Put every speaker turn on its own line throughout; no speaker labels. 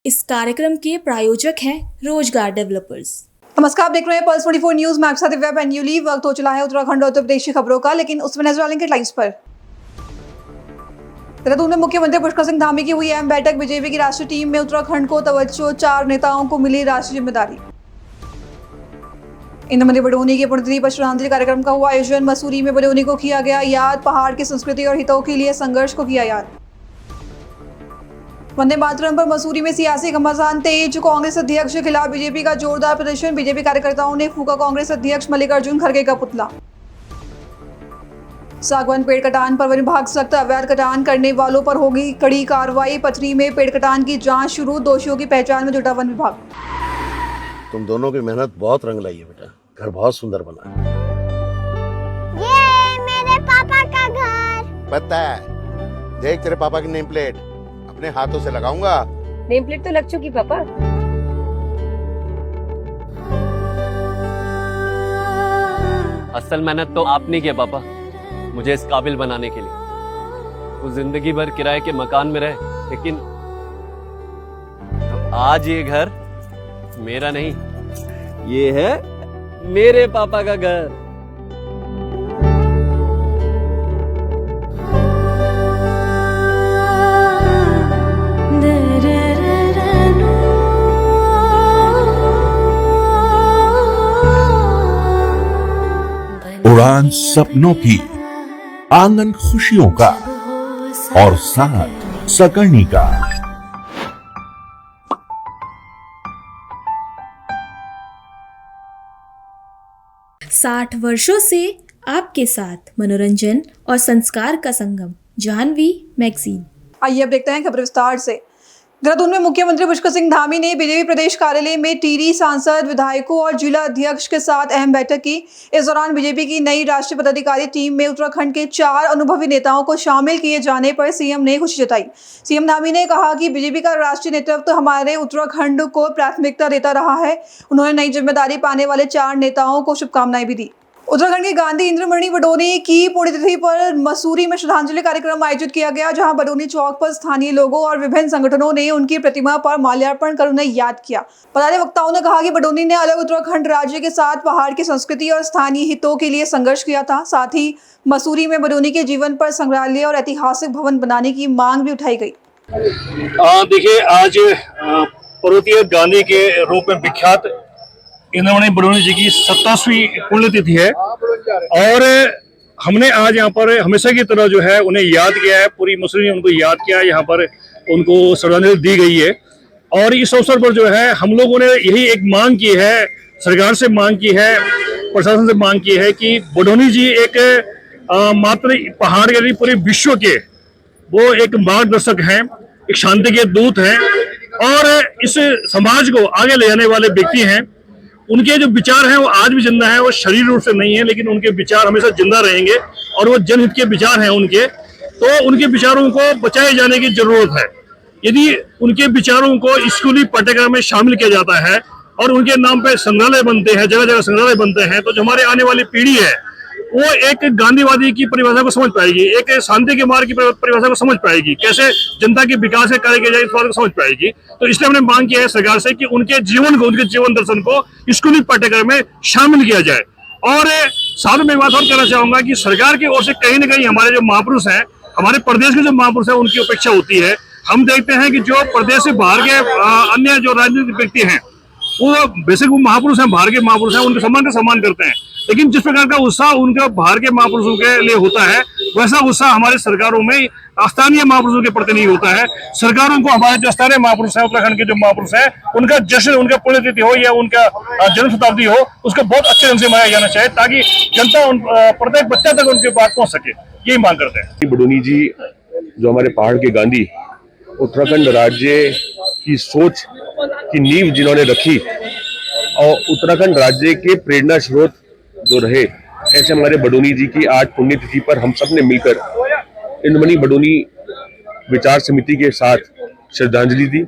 इस कार्यक्रम के प्रायोजक हैं रोजगार डेवलपर्स।
नमस्कार, आप देख रहे हैं पल्स 24 न्यूज। मैं आपके साथ दिव्या बेन्यूली। वक्त हो चला है उत्तराखंड और उत्तर प्रदेश की खबरों का, लेकिन उसमें नजर डालेंगे हेडलाइंस पर। देहरादून में मुख्यमंत्री पुष्कर सिंह धामी की हुई अहम बैठक। बीजेपी की राष्ट्रीय टीम में उत्तराखंड को तवज्जो, 4 नेताओं को मिली राष्ट्रीय जिम्मेदारी। इंद्रमणि बडोनी की पुण्यतिथि पर श्रद्धांजलि कार्यक्रम का हुआ आयोजन। मसूरी में बडोनी को किया गया याद। पहाड़ की संस्कृति और हितों के लिए संघर्ष को किया याद। वंदे मातरम पर मसूरी में सियासी घमासान तेज। कांग्रेस अध्यक्ष के खिलाफ बीजेपी का जोरदार प्रदर्शन। बीजेपी कार्यकर्ताओं ने फूंका कांग्रेस अध्यक्ष मल्लिकार्जुन खड़गे का पुतला। सागवान पेड़ कटान पर वन विभाग सख्त। अवैध कटान करने वालों पर होगी कड़ी कार्रवाई। पथरी में पेड़ कटान की जांच शुरू। दोषियों की पहचान में जुटा वन विभाग।
तुम दोनों की मेहनत बहुत रंग लाई है बेटा। घर बहुत सुंदर बना है।
ये मेरे पापा का घर।
पता है, देख तेरे पापा की नेम प्लेट अपने हाथों से लगाऊंगा।
नेम प्लेट तो लग चुकी पापा।
असल मेहनत तो आपने किया पापा, मुझे इस काबिल बनाने के लिए। वो जिंदगी भर किराए के मकान में रहे, लेकिन आज ये घर मेरा नहीं, ये है मेरे पापा का घर।
उड़ान सपनों की, आंगन खुशियों का और साथ सकर्णी का।
साठ वर्षों से आपके साथ मनोरंजन और संस्कार का संगम, जाह्नवी मैगजीन।
आइए अब देखते हैं खबर विस्तार से। देहरादून में मुख्यमंत्री पुष्कर सिंह धामी ने बीजेपी प्रदेश कार्यालय में टिहरी सांसद, विधायकों और जिला अध्यक्ष के साथ अहम बैठक की। इस दौरान बीजेपी की नई राष्ट्रीय पदाधिकारी टीम में उत्तराखंड के 4 अनुभवी नेताओं को शामिल किए जाने पर सीएम ने खुशी जताई। सीएम धामी ने कहा कि बीजेपी का राष्ट्रीय नेतृत्व हमारे उत्तराखंड को प्राथमिकता देता रहा है। उन्होंने नई जिम्मेदारी पाने वाले 4 नेताओं को शुभकामनाएं भी दी। उत्तराखंड के गांधी इंद्रमणि बडोनी की पुण्यतिथि पर मसूरी में श्रद्धांजलि कार्यक्रम आयोजित किया गया, जहां बडोनी चौक पर स्थानीय लोगों और विभिन्न संगठनों ने उनकी प्रतिमा पर माल्यार्पण कर उन्हें याद किया। पधारे वक्ताओं ने कहा कि बडोनी ने अलग उत्तराखंड राज्य के साथ पहाड़ की संस्कृति और स्थानीय हितों के लिए संघर्ष किया था। साथ ही मसूरी में बडोनी के जीवन पर संग्रहालय और ऐतिहासिक भवन बनाने की मांग भी उठाई गई।
देखिए, आज पर्वतीय गांधी के रूप में विख्यात इंद्रमणि बडोनी जी की 27वीं पुण्यतिथि है और हमने आज यहाँ पर हमेशा की तरह जो है उन्हें याद किया है। पूरी मसूरी ने उनको याद किया है, यहाँ पर उनको श्रद्धांजलि दी गई है। और इस अवसर पर जो है हम लोगों ने यही एक मांग की है, सरकार से मांग की है, प्रशासन से मांग की है कि बडोनी जी एक मात्र पहाड़ के नहीं पूरे विश्व के वो एक मार्गदर्शक हैं, एक शांति के दूत हैं और इस समाज को आगे ले जाने वाले व्यक्ति हैं। उनके जो विचार हैं वो आज भी जिंदा है। वो शरीर रूप से नहीं है, लेकिन उनके विचार हमेशा जिंदा रहेंगे और वो जनहित के विचार हैं उनके। तो उनके विचारों को बचाए जाने की जरूरत है। यदि उनके विचारों को स्कूली पाठ्यक्रम में शामिल किया जाता है और उनके नाम पे संग्रहालय बनते हैं, जगह जगह संग्रहालय बनते हैं, तो जो हमारे आने वाली पीढ़ी है वो एक गांधीवादी की परिभाषा को समझ पाएगी, एक शांति के मार्ग की परिभाषा को समझ पाएगी, कैसे जनता के विकास के कार्य किया जाए इस बात को समझ पाएगी। तो इसलिए हमने मांग किया है सरकार से कि उनके जीवन को, उनके जीवन दर्शन को स्कूली पाठ्यक्रम में शामिल किया जाए। और साथ में एक बात और कहना चाहूंगा कि सरकार की ओर से कहीं ना कहीं हमारे जो महापुरुष हैं, हमारे प्रदेश के जो महापुरुष हैं, उनकी अपेक्षा होती है। हम देखते हैं कि जो प्रदेश से बाहर के अन्य जो राजनीतिक व्यक्ति हैं वो बेसिक वो महापुरुष हैं, बाहर के महापुरुष हैं, उनके सम्मान का सम्मान करते हैं, लेकिन जिस प्रकार का उत्साह उनके बाहर के महापुरुषों के लिए होता है वैसा उत्साह हमारे सरकारों में स्थानीय महापुरुषों के प्रति नहीं होता है। सरकारों को हमारे जो स्थानीय महापुरुष है, उत्तराखंड के जो महापुरुष है, उनका जश्न, उनका पुण्यतिथि हो या उनका जन्म शताब्दी हो, उसको बहुत अच्छे ढंग से मनाया जाना चाहिए ताकि जनता प्रत्येक बच्चा तक उनकी बात पहुंच सके। यही मांग करते हैं।
बडोनी जी जो हमारे पहाड़ के गांधी, उत्तराखंड राज्य की सोच की नींव जिन्होंने रखी और उत्तराखंड राज्य के प्रेरणा स्रोत जो रहे, ऐसे हमारे बडोनी जी की आज पुण्यतिथि पर हम सब ने मिलकर इंद्रमणि बडोनी विचार समिति के साथ श्रद्धांजलि दी।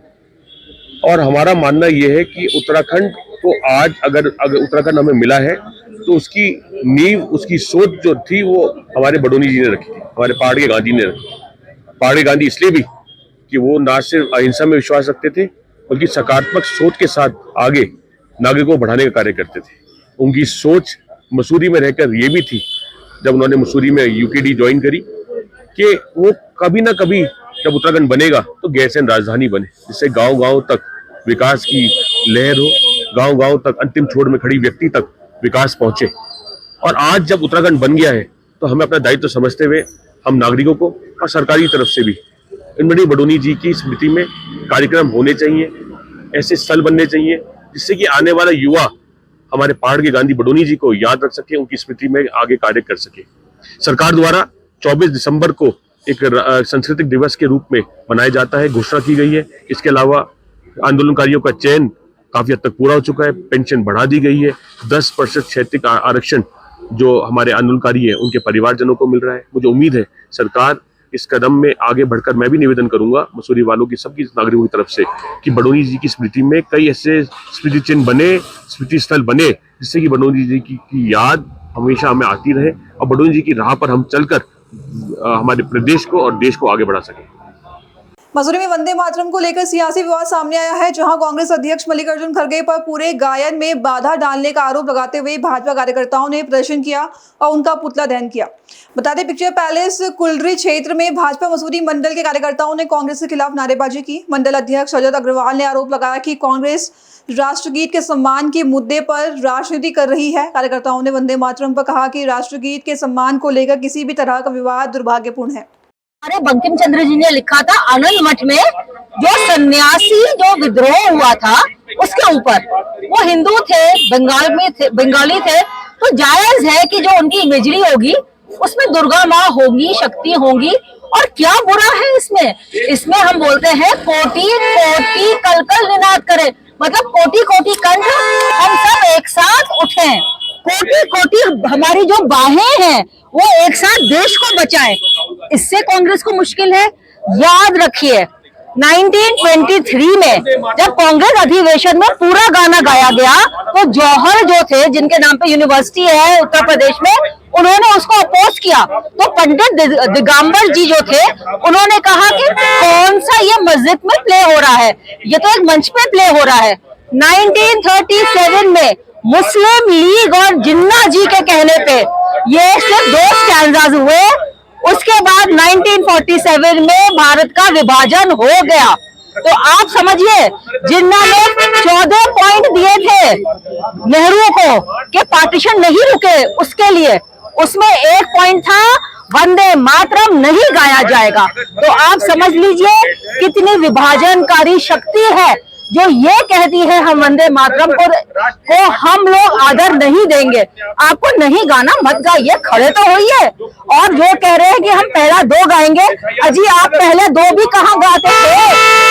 और हमारा मानना यह है कि उत्तराखंड को आज अगर उत्तराखंड हमें मिला है तो उसकी नींव, उसकी सोच जो थी वो हमारे बडोनी जी ने रखी थी, हमारे पहाड़ के गांधी ने रखी। पहाड़ के गांधी इसलिए भी कि वो ना सिर्फ अहिंसा में विश्वास रखते थे, बल्कि सकारात्मक सोच के साथ आगे नागरिकों को बढ़ाने का कार्य करते थे। उनकी सोच मसूरी में रहकर ये भी थी, जब उन्होंने मसूरी में यूकेडी ज्वाइन करी, कि वो कभी ना कभी जब उत्तराखंड बनेगा तो गैरसैंण राजधानी बने, जिससे गांव-गांव तक विकास की लहर हो, गांव-गांव तक अंतिम छोर में खड़ी व्यक्ति तक विकास पहुंचे। और आज जब उत्तराखंड बन गया है तो हमें अपना दायित्व समझते हुए हम नागरिकों को और सरकारी तरफ से भी इंद्रमणि बडोनी जी की स्मृति में कार्यक्रम होने चाहिए, ऐसे स्थल बनने चाहिए जिससे कि आने वाला युवा हमारे पहाड़ के गांधी बडोनी जी को याद रख सके, उनकी स्मृति में आगे कार्य कर सके। सरकार द्वारा 24 दिसंबर को एक सांस्कृतिक दिवस के रूप में मनाया जाता है, घोषणा की गई है। इसके अलावा आंदोलनकारियों का चयन काफी हद तक पूरा हो चुका है, पेंशन बढ़ा दी गई है, 10% क्षैतिज आरक्षण जो हमारे आंदोलनकारी है उनके परिवारजनों को मिल रहा है। मुझे उम्मीद है सरकार इस कदम में आगे बढ़कर, मैं भी निवेदन करूंगा मसूरी वालों की, सबकी नागरिकों की तरफ से, कि बडोनी जी की स्मृति में कई ऐसे स्मृति चिन्ह बने, स्मृति स्थल बने, जिससे कि बडोनी जी की याद हमेशा हमें आती रहे और बडोनी जी की राह पर हम चलकर हमारे प्रदेश को और देश को आगे बढ़ा सकें।
मसूरी में वंदे मातरम को लेकर सियासी विवाद सामने आया है, जहां कांग्रेस अध्यक्ष मल्लिकार्जुन खड़गे पर पूरे गायन में बाधा डालने का आरोप लगाते हुए भाजपा कार्यकर्ताओं ने प्रदर्शन किया और उनका पुतला दहन किया। बता दें, पिक्चर पैलेस कुलरी क्षेत्र में भाजपा मसूरी मंडल के कार्यकर्ताओं ने कांग्रेस के खिलाफ नारेबाजी की। मंडल अध्यक्ष रजत अग्रवाल ने आरोप लगाया कि कांग्रेस राष्ट्रगीत के सम्मान के मुद्दे पर राजनीति कर रही है। कार्यकर्ताओं ने वंदे मातरम पर कहा कि राष्ट्रगीत के सम्मान को लेकर किसी भी तरह का विवाद दुर्भाग्यपूर्ण है।
अरे बंकिम चंद्र जी ने लिखा था आनंद मठ में, जो सन्यासी जो विद्रोह हुआ था उसके ऊपर, वो हिंदू थे, बंगाली थे, तो जायज है कि जो उनकी इमेजरी होगी उसमें दुर्गा माँ होगी, शक्ति होगी, और क्या बुरा है इसमें। इसमें हम बोलते हैं कोटि कोटि कल कल निनाद करें, मतलब कोटि कोटि कंठ हम सब एक साथ उठें, कोटि कोटि हमारी जो बाहें हैं वो एक साथ देश को बचाएं। इससे कांग्रेस को मुश्किल है। याद रखिए 1923 में जब कांग्रेस अधिवेशन में पूरा गाना गाया गया तो जौहर जो थे, जिनके नाम पे यूनिवर्सिटी है उत्तर प्रदेश में, उन्होंने उसको अपोज किया। तो पंडित दिगंबर जी जो थे उन्होंने कहा कि कौन सा ये मस्जिद में प्ले हो रहा है, ये तो एक मंच पे प्ले हो रहा है। 1937 में मुस्लिम लीग और जिन्ना जी के कहने पे ये सिर्फ 2 स्टैंजास हुए। उसके बाद 1947 में भारत का विभाजन हो गया। तो आप समझिए, जिन्ना ने 14 पॉइंट दिए थे नेहरू को कि पार्टीशन नहीं रुके उसके लिए, उसमें एक पॉइंट था वंदे मातरम नहीं गाया जाएगा। तो आप समझ लीजिए कितनी विभाजनकारी शक्ति है जो ये कहती है हम वंदे मातरम को हम लोग आदर नहीं देंगे, आपको नहीं गाना मत गाइए, खड़े तो होइए। और जो कह रहे हैं कि हम पहला 2 गाएंगे, अजी आप पहले 2 भी कहाँ गाते थे।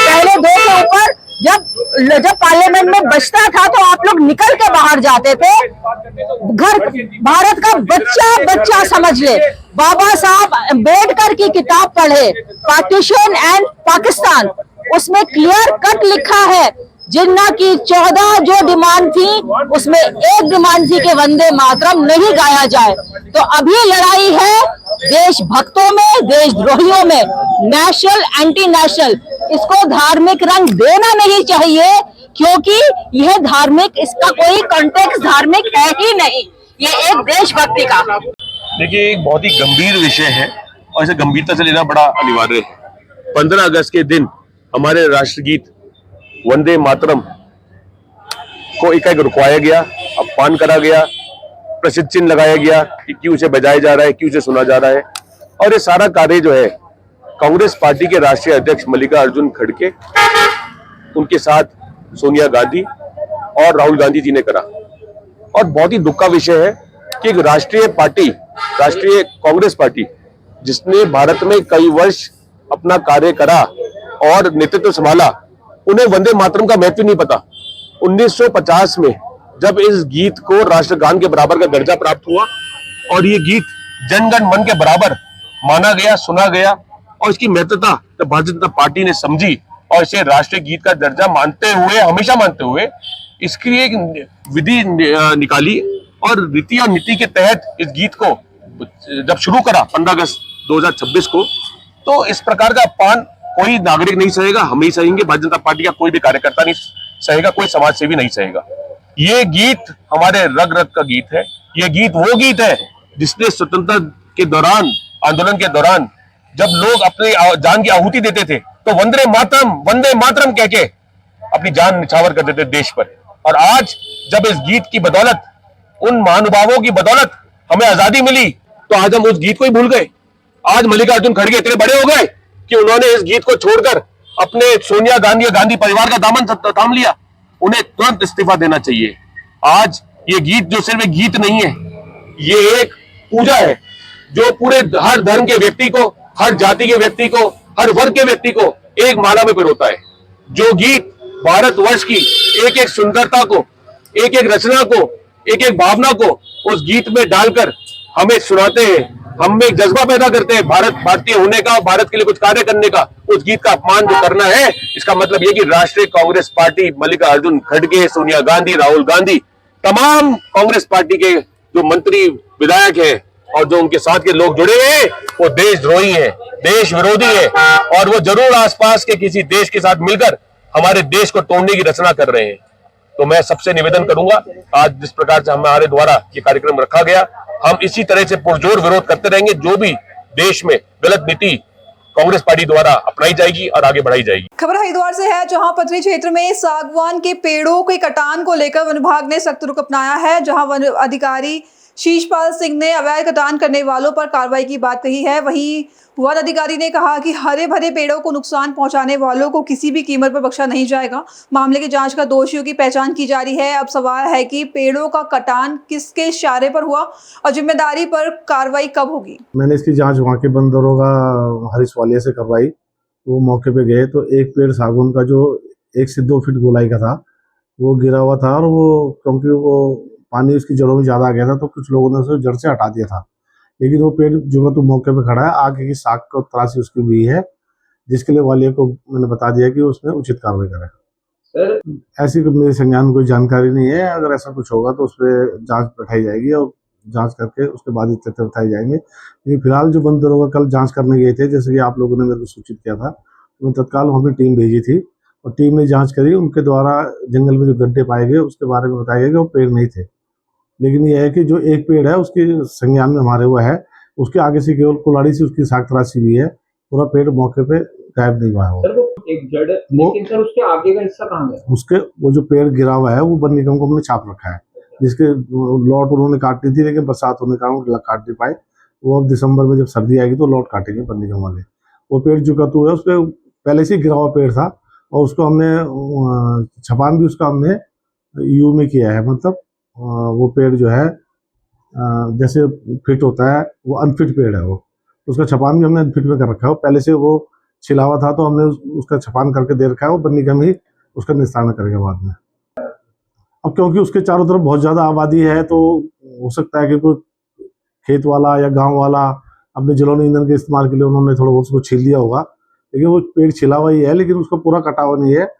पहले 2 के ऊपर जब पार्लियामेंट में बचता था तो आप लोग निकल के बाहर जाते थे। घर भारत का बच्चा समझ ले, बाबा साहब अम्बेडकर की किताब पढ़े, पार्टीशन एंड पाकिस्तान, उसमें क्लियर कट लिखा है जिन्ना की 14 जो डिमांड थी उसमें एक डिमांड थी कि वंदे मातरम नहीं गाया जाए। तो अभी लड़ाई है देशभक्तों में, देशद्रोहियों में, नेशनल एंटी नेशनल। इसको धार्मिक रंग देना नहीं चाहिए, क्योंकि यह धार्मिक, इसका कोई कॉन्टेक्स्ट धार्मिक है ही नहीं, ये एक देशभक्ति का।
देखिए, एक बहुत ही गंभीर विषय है और इसे गंभीरता से लेना बड़ा अनिवार्य है। 15 अगस्त के दिन हमारे राष्ट्रगीत वंदे मातरम को एकाएक रुकवाया गया, अपमान करा गया, प्रसिद्ध चिन्ह लगाया गया कि क्यों इसे बजाया जा रहा है, क्यों इसे सुना जा रहा है। और ये सारा कार्य जो है कांग्रेस पार्टी के राष्ट्रीय अध्यक्ष मल्लिकार्जुन खड़गे, उनके साथ सोनिया गांधी और राहुल गांधी जी ने करा। और बहुत ही दुख का विषय है कि एक राष्ट्रीय पार्टी, राष्ट्रीय कांग्रेस पार्टी, जिसने भारत में कई वर्ष अपना कार्य करा और नेतृत्व संभाला, उन्हें वंदे मातरम का महत्व नहीं पता। 1950 में जब इस गीत को राष्ट्रगान के बराबर का दर्जा प्राप्त हुआ और ये गीत जनगण मन के बराबर माना गया, सुना गया, और इसकी महत्वता जब भारतीय जनता पार्टी ने समझी और इसे राष्ट्रीय गीत का दर्जा मानते हुए, हमेशा मानते हुए, इसके लिए एक विधि निकाली और रीति और नीति के तहत इस गीत को जब शुरू करा 15 अगस्त 2026 को, तो इस प्रकार का अपमान कोई नागरिक नहीं सहेगा, हम ही सहेंगे, भारतीय जनता पार्टी का कोई भी कार्यकर्ता नहीं सहेगा, कोई समाज सेवी नहीं सहेगा। ये गीत हमारे रग रग का गीत है। ये गीत वो गीत है जिसने स्वतंत्रता के दौरान, आंदोलन के दौरान जब लोग अपनी जान की आहुति देते थे तो वंदे मातरम कह के अपनी जान निछावर कर देते देश पर। और आज जब इस गीत की बदौलत, उन महानुभावों की बदौलत हमें आजादी मिली, तो आज हम उस गीत को ही भूल गए। आज मल्लिकार्जुन खड़गे इतने बड़े हो गए कि उन्होंने इस गीत को छोड़कर अपने सोनिया गांधी, गांधी परिवार का दामन थाम लिया। उन्हें तुरंत इस्तीफा देना चाहिए। आज ये गीत जो सिर्फ एक गीत नहीं है, ये एक पूजा है जो पूरे हर धर्म के व्यक्ति को, हर जाति के व्यक्ति को, हर वर्ग के व्यक्ति को एक माला में पिरोता है। जो गीत भारतवर्ष की एक एक सुंदरता को, एक एक रचना को, एक एक भावना को उस गीत में डालकर हमें सुनाते हैं, हम में एक जज्बा पैदा करते हैं भारतीय होने का, भारत के लिए कुछ कार्य करने का। उस गीत का अपमान जो करना है, इसका मतलब यह कि राष्ट्रीय कांग्रेस पार्टी, मल्लिकार्जुन खड़गे, सोनिया गांधी, राहुल गांधी, तमाम कांग्रेस पार्टी के जो मंत्री विधायक हैं और जो उनके साथ के लोग जुड़े हैं, वो देशद्रोही हैं, देश विरोधी है, और वो जरूर आसपास के किसी देश के साथ मिलकर हमारे देश को तोड़ने की रचना कर रहे हैं। तो मैं सबसे निवेदन करूंगा, आज जिस प्रकार से हमारे द्वारा ये कार्यक्रम रखा गया, हम इसी तरह से पुरजोर विरोध करते रहेंगे। जो भी देश में गलत नीति कांग्रेस पार्टी द्वारा अपनाई जाएगी और आगे बढ़ाई जाएगी।
खबर हरिद्वार से है, जहां पथरी क्षेत्र में सागवान के पेड़ों के कटान को लेकर वन विभाग ने सख्त रुख अपनाया है। जहां वन अधिकारी शीशपाल सिंह ने अवैध कटान करने वालों पर कार्रवाई की बात कही है। वहीं वन अधिकारी ने कहा कि हरे भरे पेड़ों को नुकसान पहुंचाने वालों को किसी भी कीमत पर बख्शा नहीं जाएगा। मामले की जांच कर दोषियों की पहचान की जा रही है। अब सवाल है कि पेड़ों का कटान किसके इशारे पर हुआ और जिम्मेदारी पर कार्रवाई कब होगी।
मैंने इसकी जांच वहाँ के वन दरोगा हरीश वालिया से करवाई। वो मौके पे गए तो एक पेड़ सागौन का जो 1 से 2 फीट गोलाई का था, वो गिरा हुआ था, और वो क्योंकि वो पानी उसकी जड़ों में ज़्यादा आ गया था तो कुछ लोगों ने उसे जड़ से हटा दिया था। लेकिन वो पेड़ जो तो मौके पे खड़ा है, आगे की साख को तराशी उसकी हुई है, जिसके लिए वालिया को मैंने बता दिया कि उसमें उचित कार्रवाई करें। सर ऐसी मेरे संज्ञान में कोई जानकारी नहीं है। अगर ऐसा कुछ होगा तो उस पर जाँच बैठाई जाएगी और जांच करके उसके बाद ही तथ्य बताए जाएंगे। लेकिन फिलहाल जो वन दरोगा कल जांच करने गए थे, जैसे कि आप लोगों ने मेरे को सूचित किया था, तो तत्काल हमने टीम भेजी थी और टीम ने जांच करी। उनके द्वारा जंगल में जो गड्ढे पाए गए उसके बारे में बताया गया कि वो पेड़ नहीं थे। लेकिन यह है कि जो एक पेड़ है उसके संज्ञान में हमारे हुआ है, उसके आगे से केवल कुल्हाड़ी से उसकी साख तराशी हुई है, पूरा पेड़ मौके पे गायब नहीं हुआ है।
एक जड़, लेकिन सर उसके आगे का हिस्सा कहाँ गया?
उसके वो जो पेड़ गिरा हुआ है वो वन निगम को हमने छाप रखा है, जिसके लॉट उन्होंने काटनी थी, लेकिन बरसात होने के कारण काट नहीं पाए। वो अब दिसंबर में जब सर्दी आएगी तो लॉट काटेंगे वन निगम वाले। वो पेड़ जो कतू है उस पर पहले से गिरा हुआ पेड़ था और उसको हमने छपान भी उसका हमने यू में किया है। मतलब वो पेड़ जो है जैसे फिट होता है वो अनफिट पेड़ है, वो उसका छपान भी हमने अनफिट में कर रखा है। पहले से वो छिलावा था तो हमने उसका छपान करके दे रखा है, वो वन निगम ही उसका निस्तारण करेगा बाद में। अब क्योंकि उसके चारों तरफ बहुत ज़्यादा आबादी है तो हो सकता है कि कोई खेत वाला या गांव वाला अपने जलौनी ईंधन के इस्तेमाल के लिए उन्होंने थोड़ा बहुत उसको छील दिया होगा, लेकिन वो पेड़ छिला हुआ ही है, लेकिन उसका पूरा कटा हुआ नहीं है।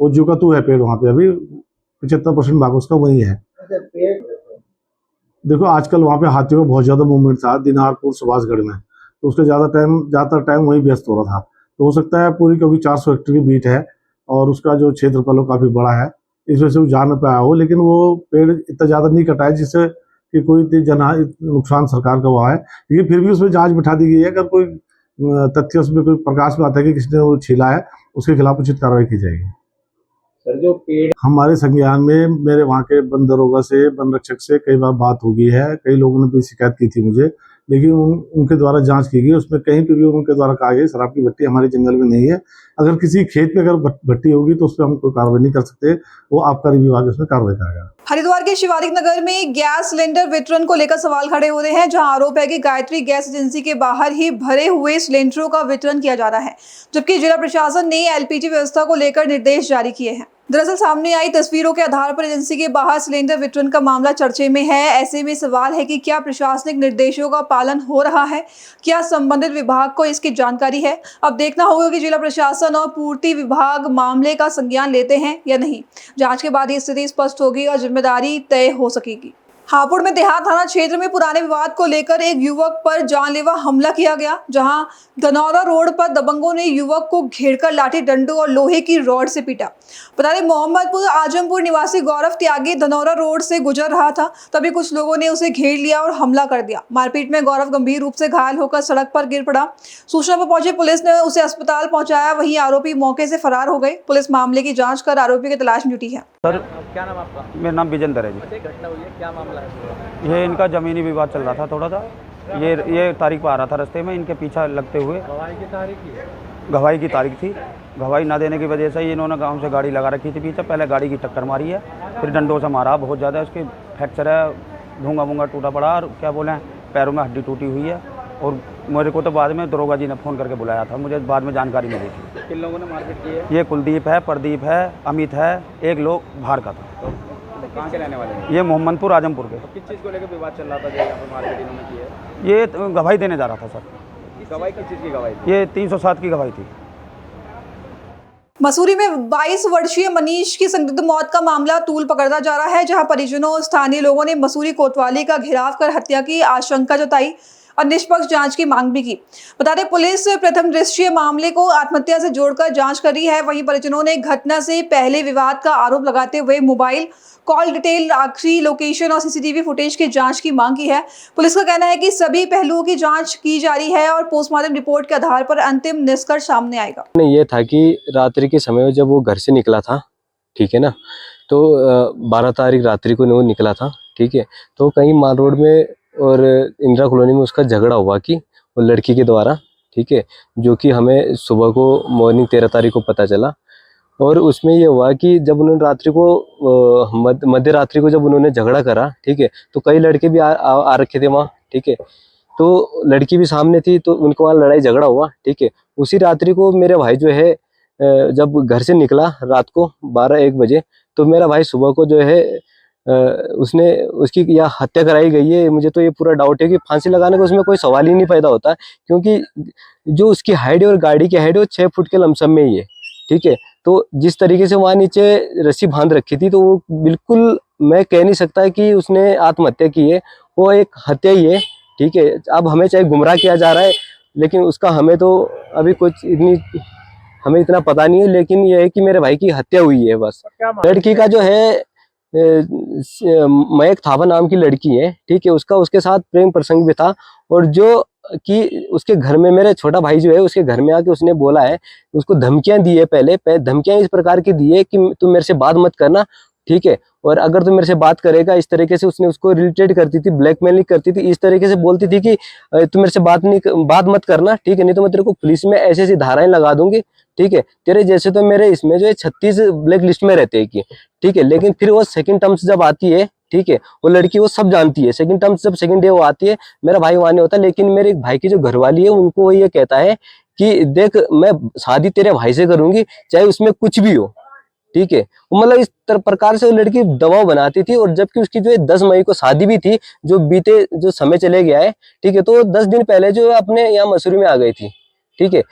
वो जो का तू है पेड़ वहाँ पे अभी 75% भाग उसका वही है। देखो आजकल वहाँ पे हाथियों का बहुत ज़्यादा मूवमेंट था दिनारपुर सुभाषगढ़ में, तो उसका ज़्यादातर टाइम वहीं व्यस्त हो रहा था। तो हो सकता है पूरी, क्योंकि 400 हेक्टेयर की बीट है और उसका जो क्षेत्रफल वो काफ़ी बड़ा है, इस वजह से वो जा न पाया हो। लेकिन वो पेड़ इतना ज़्यादा नहीं कटा है जिससे कि कोई नुकसान सरकार का हुआ है, लेकिन फिर भी उसमें जांच बिठा दी गई है। अगर कोई तथ्य उसमें कोई प्रकाश में आता है कि किसने वो छीला है, उसके खिलाफ उचित कार्रवाई की जाएगी।
सर जो पेड़
हमारे संज्ञान में मेरे वहाँ के वन दरोगा से, वन रक्षक से कई बार बात हो गई है, कई लोगों ने भी शिकायत की थी मुझे, लेकिन उनके द्वारा जांच की गई, उसमें कहीं पे भी उनके द्वारा कहा गया शराब की भट्टी हमारे जंगल में नहीं है। अगर किसी खेत में अगर भट्टी होगी तो उस पर हम कोई कार्रवाई नहीं कर सकते, वो आबकारी विभाग उसमें कार्रवाई करेगा।
हरिद्वार के शिवालिक नगर में गैस सिलेंडर वितरण को लेकर सवाल खड़े हो रहे हैं, जहां आरोप है कि गायत्री गैस एजेंसी के बाहर ही भरे हुए सिलेंडरों का वितरण किया जा रहा है, जबकि जिला प्रशासन ने एलपीजी व्यवस्था को लेकर निर्देश जारी किए हैं। दरअसल सामने आई तस्वीरों के आधार पर एजेंसी के बाहर सिलेंडर वितरण का मामला चर्चे में है। ऐसे में सवाल है कि क्या प्रशासनिक निर्देशों का पालन हो रहा है, क्या संबंधित विभाग को इसकी जानकारी है। अब देखना होगा कि जिला प्रशासन और पूर्ति विभाग मामले का संज्ञान लेते हैं या नहीं। जांच के बाद ये स्थिति स्पष्ट होगी और जिम्मेदारी तय हो सकेगी। हापुड़ में देहात थाना क्षेत्र में पुराने विवाद को लेकर एक युवक पर जानलेवा हमला किया गया, जहां धनौरा रोड पर दबंगों ने युवक को घेरकर लाठी डंडों और लोहे की रॉड से पीटा। बता दें, मोहम्मदपुर आजमपुर निवासी गौरव त्यागी धनौरा रोड से गुजर रहा था, तभी कुछ लोगों ने उसे घेर लिया और हमला कर दिया। मारपीट में गौरव गंभीर रूप से घायल होकर सड़क पर गिर पड़ा। सूचना पर पहुंची पुलिस ने उसे अस्पताल पहुंचाया, वहीं आरोपी मौके से फरार हो गए। पुलिस मामले की जाँच कर आरोपी की तलाश में जुटी है।
सर, क्या नाम आपका? मेरा नाम विजेंद्र है जी।
घटना हुई है, क्या मामला है?
ये इनका ज़मीनी विवाद चल रहा था थोड़ा सा। ये तारीख पर आ रहा था रास्ते में, इनके पीछा लगते हुए।
गवाही की तारीख
गवाही की तारीख थी। गवाही ना देने की वजह से ही इन्होंने गांव से गाड़ी लगा रखी थी पीछे। पहले गाड़ी की टक्कर मारी है, फिर डंडों से मारा बहुत ज़्यादा। उसके फ्रैक्चर है, भूंगा भूंगा टूटा पड़ा, और क्या बोलें, पैरों में हड्डी टूटी हुई है। और मेरे को तो बाद में दरोगा जी ने फ़ोन करके बुलाया था, मुझे बाद में जानकारी मिली थी।
किन लोगों ने मारपीट की है?
ये कुलदीप है, प्रदीप है, अमित है, एक लोग बाहर का था।
तो कहाँ के रहने वाले हैं?
ये मोहम्मदपुर आजमपुर के।
तो किस चीज़ को लेकर विवाद चल रहा था जो यहाँ पर मारपीट इन्होंने की है?
ये गवाही देने जा रहा था सर।
गवाही किस चीज़ की गवाही थी?
ये 307 की गवाही थी।
मसूरी में 22 वर्षीय मनीष की संदिग्ध मौत का मामला तूल पकड़ता जा रहा है, जहां परिजनों और स्थानीय लोगों ने मसूरी कोतवाली का घेराव कर हत्या की आशंका जताई और निष्पक्ष जांच की मांग भी की। बता दें, पुलिस प्रथम दृष्टया मामले को आत्महत्या से जोड़कर जांच कर रही है। वहीं परिजनों ने घटना से पहले विवाद का आरोप लगाते हुए मोबाइल कॉल डिटेल, आखिरी लोकेशन और सीसीटीवी फुटेज की जांच की मांग की है। पुलिस का कहना है कि सभी पहलुओं की जांच की जा रही है और पोस्टमार्टम रिपोर्ट के आधार पर अंतिम निष्कर्ष सामने आएगा।
ये था कि रात्रि के समय जब वो घर से निकला था, ठीक है ना, तो 12 तारीख रात्रि को वो निकला था, ठीक है। तो कहीं माल रोड में और इंदिरा कॉलोनी में उसका झगड़ा हुआ कि वो लड़की के द्वारा, ठीक है, जो कि हमें सुबह को मॉर्निंग 13 तारीख को पता चला। और उसमें ये हुआ कि जब उन्होंने रात्रि को मध्य रात्रि को जब उन्होंने झगड़ा करा, ठीक है, तो कई लड़के भी आ रखे थे वहाँ, ठीक है। तो लड़की भी सामने थी, तो उनको वहाँ लड़ाई झगड़ा हुआ, ठीक है। उसी रात्रि को मेरे भाई जो है जब घर से निकला रात को 12-1 बजे, तो मेरा भाई सुबह को जो है उसकी या हत्या कराई गई है। मुझे तो ये पूरा डाउट है कि फांसी लगाने का उसमें कोई सवाल ही नहीं पैदा होता, क्योंकि जो उसकी हाइट है और गाड़ी की हाइट है वो 6 फुट के लमसम में ही है, ठीक है। तो जिस तरीके से वहाँ नीचे रस्सी बांध रखी थी, तो वो बिल्कुल मैं कह नहीं सकता कि उसने आत्महत्या की है, वो एक हत्या ही है, ठीक है। अब हमें चाहे गुमराह किया जा रहा है, लेकिन उसका हमें तो अभी हमें इतना पता नहीं है, लेकिन ये है कि मेरे भाई की हत्या हुई है बस। लड़की का जो है महक थापा नाम की लड़की है, ठीक है, उसके साथ प्रेम प्रसंग भी था। और जो कि उसके घर में मेरे छोटा भाई जो है उसके घर में आके उसने बोला है, उसको धमकियां दी है, पहले धमकियां इस प्रकार की दी है कि तुम मेरे से बात मत करना, ठीक है, और अगर तुम मेरे से बात करेगा, इस तरीके से उसने उसको रिलेटेड करती थी, ब्लैकमेलिंग करती थी, इस तरीके से बोलती थी कि तुम मेरे से बात मत करना, ठीक है, नहीं तो मैं तेरे को पुलिस में ऐसी ऐसी धाराएं लगा दूंगी, ठीक है। तेरे जैसे तो मेरे इसमें जो है 36 ब्लैक लिस्ट में रहते हैं कि, ठीक है। लेकिन फिर वो सेकंड टर्म्स जब आती है, ठीक है, वो लड़की वो सब जानती है। सेकंड टर्म्स जब सेकंड डे वो आती है, मेरा भाई वहां नहीं होता, लेकिन मेरे भाई की जो घरवाली है उनको वो ये कहता है कि देख, मैं शादी तेरे भाई से करूंगी, चाहे उसमें कुछ भी हो, ठीक है। मतलब इस प्रकार से वो लड़की दबाव बनाती थी। और जबकि उसकी जो है 10 मई को शादी भी थी, जो समय चले गया है, ठीक है। तो 10 दिन पहले जो है अपने यहाँ मसूरी में आ गई थी, ठीक है।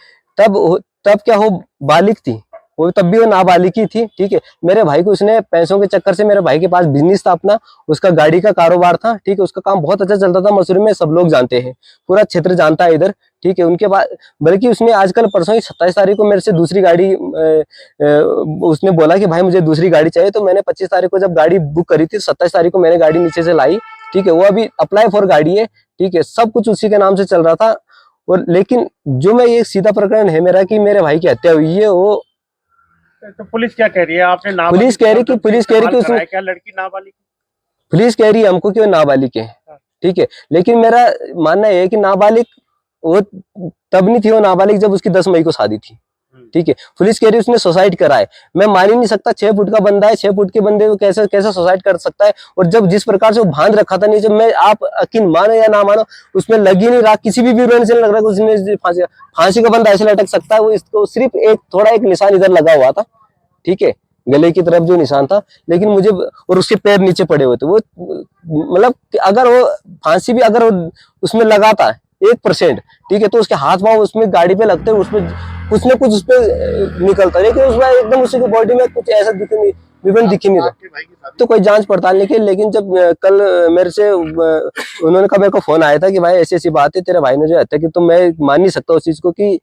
तब क्या हो बालिक थी वो, तब भी वो नाबालिग ही थी, ठीक है। मेरे भाई को उसने पैसों के चक्कर से, मेरे भाई के पास बिजनेस था अपना, उसका गाड़ी का कारोबार था, ठीक है, उसका काम बहुत अच्छा चलता था मसूरी में, सब लोग जानते हैं, पूरा क्षेत्र जानता है इधर, ठीक है। उनके बाद बल्कि उसने आजकल परसों ही 27 तारीख को मेरे से दूसरी गाड़ी उसने बोला कि भाई मुझे दूसरी गाड़ी चाहिए, तो मैंने 25 तारीख को जब गाड़ी बुक करी थी, 27 तारीख को मैंने गाड़ी नीचे से लाई, ठीक है। वो अभी अप्लाई फॉर गाड़ी है, ठीक है, सब कुछ उसी के नाम से चल रहा था। और लेकिन जो मैं ये सीधा प्रकरण है मेरा कि मेरे भाई की हत्या हुई है, वो
तो पुलिस क्या कह रही है? आपने
पुलिस कह रही कि उसने,
क्या लड़की नाबालिग?
पुलिस कह रही है हमको कि वो नाबालिग है, ठीक है। लेकिन मेरा मानना है कि नाबालिग वो तब नहीं थी, वो नाबालिग जब उसकी 10 मई को शादी थी, ठीक है। पुलिस कह रही है उसने सुसाइड करा है। मैं मान ही नहीं सकता, 6 फुट का बंदा है, 6 फुट के बंदे को कैसे सुसाइड कर सकता है। और जब जिस प्रकार से वो बांध रखा था, नहीं, जब मैं आप यकीन मानो या ना मानो, उसमें लग ही नहीं रहा, किसी भी वीडियो से लग रहा है उसने फांसी का बंदा ऐसे लटक सकता है। वो इसको सिर्फ एक निशान इधर लगा हुआ था, ठीक है, गले की तरफ जो निशान था, लेकिन मुझे, और उसके पैर नीचे पड़े हुए थे। वो मतलब अगर वो फांसी भी अगर वो उसमें लगाता 1%, ठीक है, तो उसके हाथ पांव उसमें गाड़ी पे लगते, उसमें कुछ न कुछ उस पर निकलता, लेकिन उसमें एकदम उसी की बॉडी में कुछ ऐसा दिख नहीं,
विवरण दिख ही नहीं रहा। तो कोई जांच पड़ताल नहीं की, लेकिन जब कल मेरे से उन्होंने कहा, मेरे को फोन आया था कि भाई ऐसी ऐसी बात है, तेरे भाई ने जो हत्या की, तो मैं मान नहीं सकता उस चीज को कि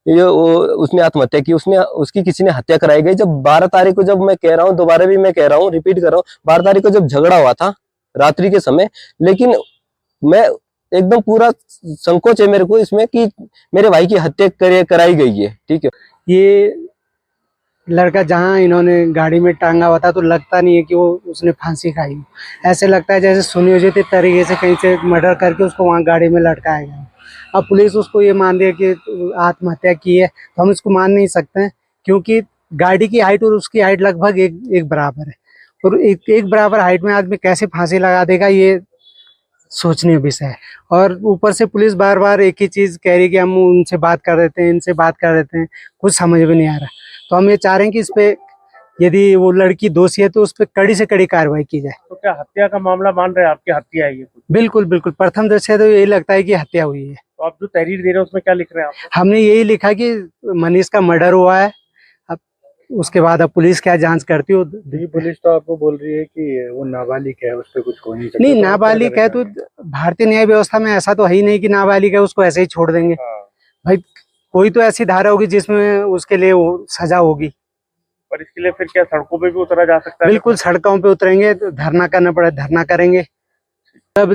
ये उसने आत्महत्या की, उसकी किसी ने हत्या कराई गई। जब 12 तारीख को, जब मैं कह रहा हूँ, दोबारा भी मैं कह रहा हूँ, रिपीट कर रहा हूँ, 12 तारीख को जब झगड़ा हुआ था रात्रि के समय, लेकिन मैं एकदम पूरा संकोच है मेरे को इसमें कि मेरे भाई की हत्या कराई गई है। ठीक है,
ये लड़का जहाँ इन्होंने गाड़ी में टांगा हुआ था, तो लगता नहीं है कि वो उसने फांसी खाई। ऐसे लगता है जैसे सुनियोजित तरीके से कहीं से मर्डर करके उसको वहाँ गाड़ी में लटकाया गया। अब पुलिस उसको ये मान रही है कि आत्महत्या की है, तो हम इसको मान नहीं सकते हैं, क्योंकि गाड़ी की हाइट और उसकी हाइट लगभग एक बराबर है, और एक बराबर हाइट में आदमी कैसे फांसी लगा देगा, ये सोचनीय विषय है। और ऊपर से पुलिस बार बार एक ही चीज कह रही है कि हम उनसे बात कर देते हैं, इनसे बात कर देते हैं, कुछ समझ में नहीं आ रहा। तो हम ये चाह रहे हैं कि इस पे, यदि वो लड़की दोषी है, तो उस पर कड़ी से कड़ी कार्रवाई की जाए।
तो क्या हत्या का मामला मान रहे हैं आपकी हत्या है ये?
बिल्कुल बिल्कुल, प्रथम दृष्टया तो यही लगता है कि हत्या हुई है।
तो आप जो तहरीर दे रहे हैं उसमें क्या लिख रहे हैं आप?
हमने यही लिखा कि मनीष का मर्डर हुआ है। अब उसके बाद अब पुलिस क्या जांच करती हो।
पुलिस तो आपको बोल रही है कि वो नाबालिग है, उस पर कुछ हो नहीं सकता।
नहीं, नाबालिग है तो भारतीय न्याय व्यवस्था में ऐसा तो है ही नहीं कि नाबालिग है उसको ऐसे ही छोड़ देंगे। भाई कोई तो ऐसी धारा होगी जिसमें उसके लिए वो सजा होगी।
पर इसके लिए फिर क्या सड़कों पे भी उतरा जा सकता है?
बिल्कुल, सड़कों पे उतरेंगे, धरना करना पड़े, धरना करेंगे। तब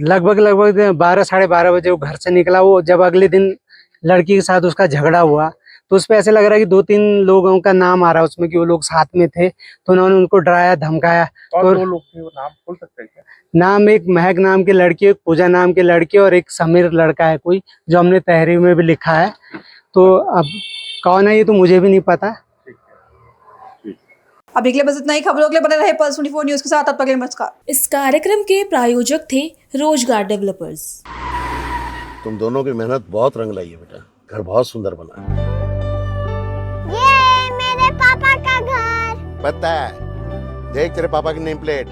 लगभग 12 साढ़े 12 बजे वो घर से निकला। वो जब अगले दिन लड़की के साथ उसका झगड़ा हुआ, तो उस पे ऐसे लग रहा है कि 2-3 लोगों का नाम आ रहा है उसमें कि वो लोग साथ में थे, तो उन्होंने उनको डराया, धमकाया।
तो 2 लोग थे, वो नाम बोल सकते हैं क्या?
नाम एक महक नाम की लड़की, एक पूजा नाम की लड़की, और एक समीर लड़का है कोई, जो हमने तहरीर में भी लिखा है। तो अब कौन है ये तो मुझे भी नहीं पता।
अब निकले बस इतना ही। खबरों के लिए बने रहे पल्स 24 न्यूज के साथ। अब तक के लिए नमस्कार।
इस कार्यक्रम के प्रायोजक थे रोजगार डेवलपर्स।
तुम दोनों की मेहनत बहुत रंग लाई है बेटा, घर बहुत सुंदर बना है।
ये मेरे पापा का घर।
पता है, देख तेरे पापा की नेम प्लेट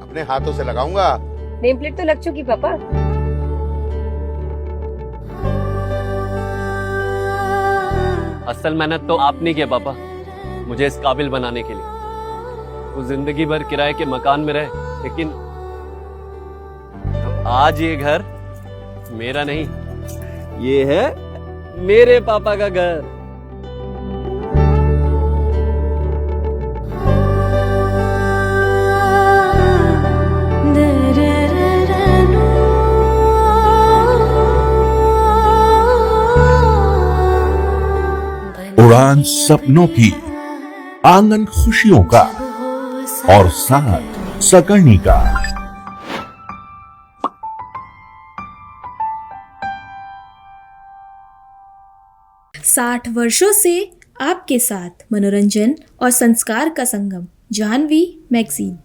अपने हाथों से लगाऊंगा।
नेम प्लेट तो लग चुकी पापा।
असल मेहनत तो आपने की है पापा, मुझे इस काबिल बनाने के लिए। वो जिंदगी भर किराए के मकान में रहे, लेकिन आज ये घर मेरा नहीं, ये है मेरे पापा का घर।
उड़ान सपनों की, आंगन खुशियों का, और साथ सकर्णी का।
60 वर्षों से आपके साथ मनोरंजन और संस्कार का संगम, जाह्नवी मैगजीन।